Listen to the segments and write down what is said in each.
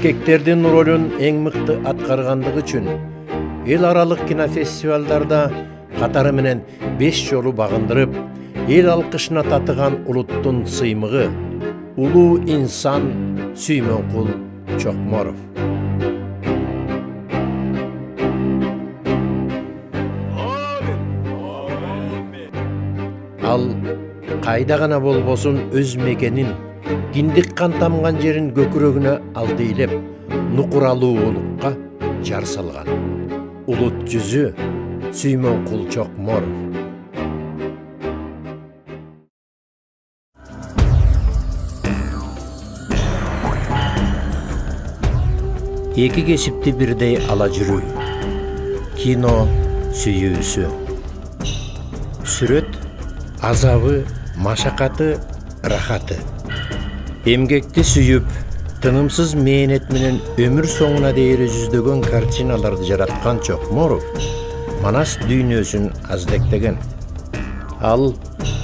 эркектердин ролун эң мыкты аткаргандыгы үчүн эл аралык кинофестивалдарда катары менен 5 жолу багындырып, эл алкышына татыган улуттун сыймыгы улуу инсан Сүймөнкул Чокморов. Ал кайда гана болбосун өз мекенин, киндик кан тамган жерин көкүрөгүнө алды илеп, нукуралуулукка жар салган. Улут жүзү Сүймөнкул Чокморов. Эки кесипти бирдей ала жүрүү. Кино сүйүүсү. Сүрөт азабы, машакаты, рахаты. Эмгекти сүйүп, тынымсыз мээнет менен өмүр соңуна дейин жүздөгөн картиналарды жараткан Чокморов Манас дүйнөсүн аздектеген. Ал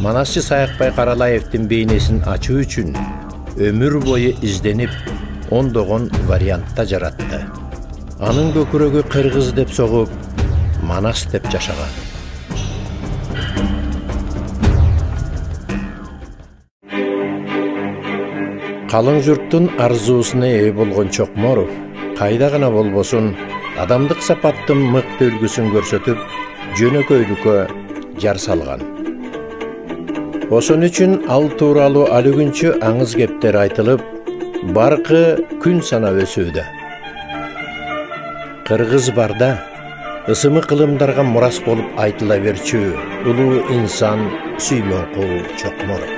Манасчы Саякбай Каралаевдин бейнесин ачуу үчүн өмүр бою изденип, ондогон вариантта жаратты. Анын көкүрөгү кыргыз деп согуп, Манас деп жашаган. Калың журттун арзуусуна ээ болгон Чокморов кайда гана болбосун адамдык сапаттын мыкты үлгүсүн көрсөтүп, жөнөкөйлүккө жар салган. Ошон үчүн ал тууралуу али күнчү аңыз кептер айтылып, баркы күн санап өсүүдө. Кыргыз барда ысымы кылымдарга мурас болуп айтыла берчү улуу инсан Сүймөнкул Чокморов.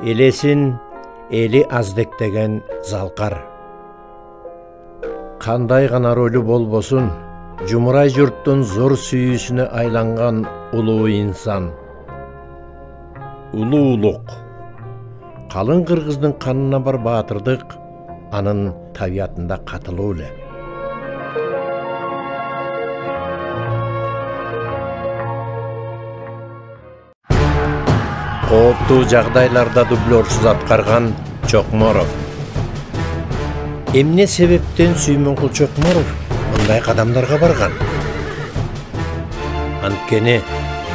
Элесин эли аздектеген залкар. Кандай гана ролу болбосун, жумурай журттун зор сүйүүсүнө айланган улуу инсан. Улуулук. Калың кыргыздын канына бар баатырдык анын табиятында катылуу эле. Кооптуу жагдайларда дублерсуз аткарган Чокморов. Эмне себептен Сүймөнкул Чокморов мындай кадамдарга барган? Анткени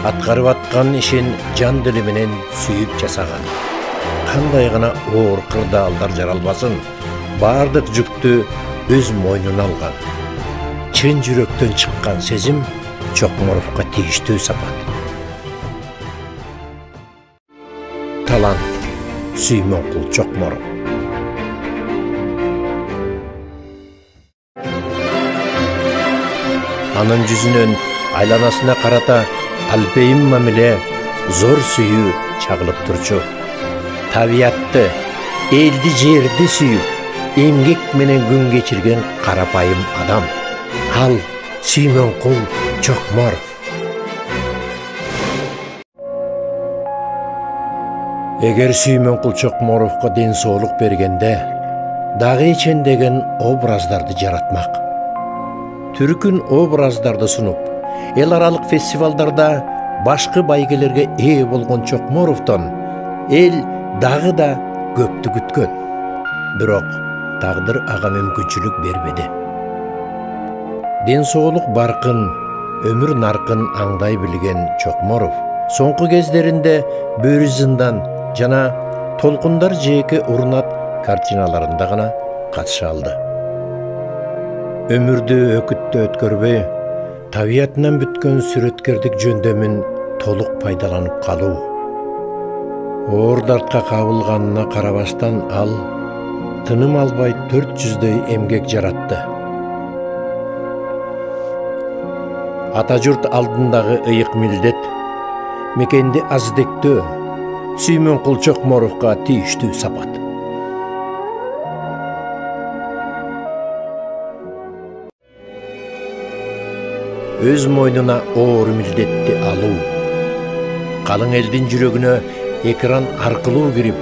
аткарып аткан ишин жан дили менен сүйүп жасаган. Кандай гана оор кырдаалдар жаралбасын, бардык жүктү өз мойнуна алган. Чын жүрөктөн чыккан сезим Чокморовго тийиштүү сапат. Талант Сүймөнкул Чокморов. Анын жүзүнөн айланасына карата алпейим мамиле зор сүйүү чагылып турчу. Табиятты, элди жерди сүйүп, эмгек менен күн кечирген карапайым адам. Ал Сүймөнкул Чокморов. Эгер Сүймөнкул Чокморовго ден соолук бергенде, дагы ичендеген образдарды жаратмак. Түркүн образдарды сунуп, эл аралык фестивалдарда башкы байгелерге ээ болгон Чокморовдон эл дагы да көптү күткөн. Бирок тагдыр ага мүмкүнчүлүк бербеди. Ден соолук баркын, өмүр наркын аңдай билген Чокморов соңку кездеринде Бөрү зындан жана Толкундар жээки урунат картиналарында гана катыша алды. Өмүрдү өкүттө өткөрбөй, табиятынан бүткөн сүрөткердик жөндөмүн толук пайдаланып калуу. Оор дартка кабылганына карабастан ал тыным албай 400дөй эмгек жаратты. Ата журт алдындагы ыйык милдет, мекенди аздектөө Сүймөнкул Чокморовго тийиштүү сапат. Өз мойнуна оор милдетти алуу, калың элдин жүрөгүнө экран аркылуу кирип,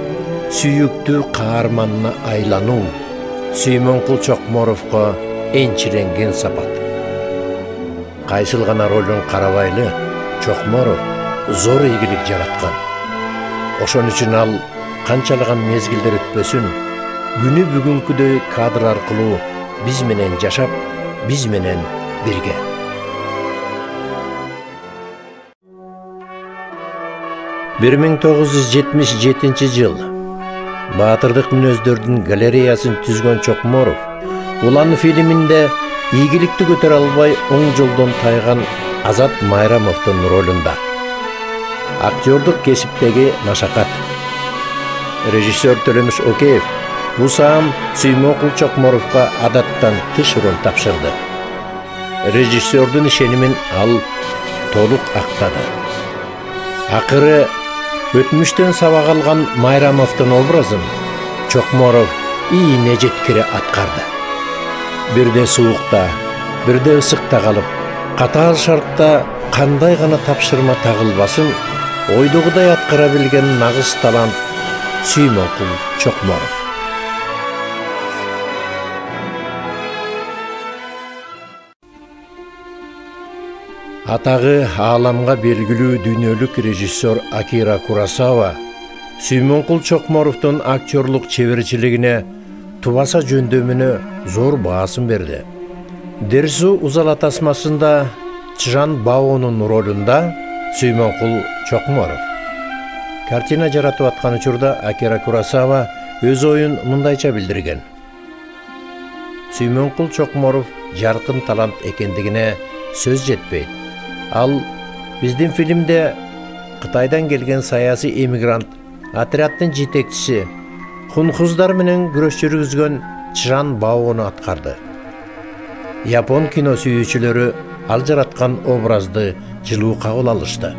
сүйүктүү каарманына айлануу Сүймөнкул Чокморовго энчиренген сапат. Кайсыл гана ролун карабайлы, Чокморов зор ийгилик жараткан. Ошон үчүн ал канчалаган мезгилдер өтпөсүн күнү бүгүнкүдөй кадр аркылуу биз менен жашап, биз менен бирге. Бир 1977 жыл Баатырдык мүнөздөрдүн галереясын түзгөн Чокморов Улан фильминде ийгиликти көтөрө албай оң жолдон тайган Азат Майрамовдун ролунда. Актёрдук кесиптеги машакат. Режиссер Төлөмүш Океев бул саам Сүймөнкул Чокморовго адаттан тыш роль тапшырды. Режиссердун ишенимин ал толук актады. Акыры өтмүштөн сабак алган Майрамовдун образын Чокморов ийине жеткире аткарды. Бирде суукта, бирде ысыкта калып, катаал шартта кандай гана тапшырма тагылбасын, ойдогудай аткара билген нагыз талант Сүймөнкул Чокморов. Атагы ааламга белгилүү дүйнөлүк режиссер Акира Куросава Сүймөнкул Чокморовдун актерлук чеберчилигине тубаса жөндөмүнө зор баасын берди. Дерсу Узала тасмасында Чжан Баонун ролунда Сүймөнкул Чокморов. Картина жаратып аткан учурда Акира Куросава өз оюн мындайча билдирген. Сүймөнкул Чокморов жаркын талант экендигине сөз жетпейт. Ал биздин фильмде Кытайдан келген саясий эмигрант, отряддын жетекчиси, хунхуздар менен күрөш жүргүзгөн Чжан Баону аткарды. Япон кино сүйүүчүлөрү ал жараткан образды жылуу кабыл алышты.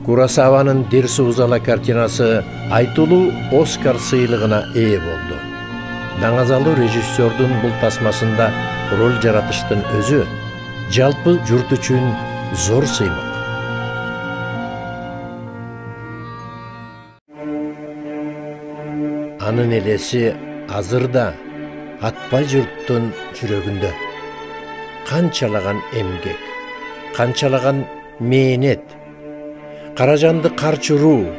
Куросаванын Дерсу Узала картинасы айтылуу Оскар сыйлыгына ээ болду. Даңазалуу режиссердун бул тасмасында роль жаратыштын өзү жалпы журт үчүн зор сыймык. Анын элеси азырда атпай журттун жүрөгүндө. Канчалаган эмгек, канчалаган мээнет, каражанды карчыруу,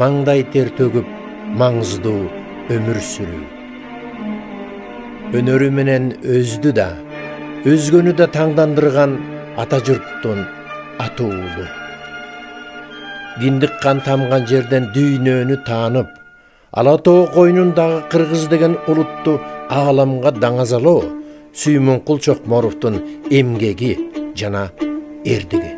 маңдай тер төгүп, маңыздуу өмүр сүрүү. Өнөрү менен өздү да, өзгөнү да таңдандырган ата журттун аты уулу. Киндик кан тамган жерден дүйнөнү таанып, Ала Тоо койнундагы кыргыз деген улутту ааламга даңазалоо Сүймөнкул Чокморовдун эмгеги жана эрдиги.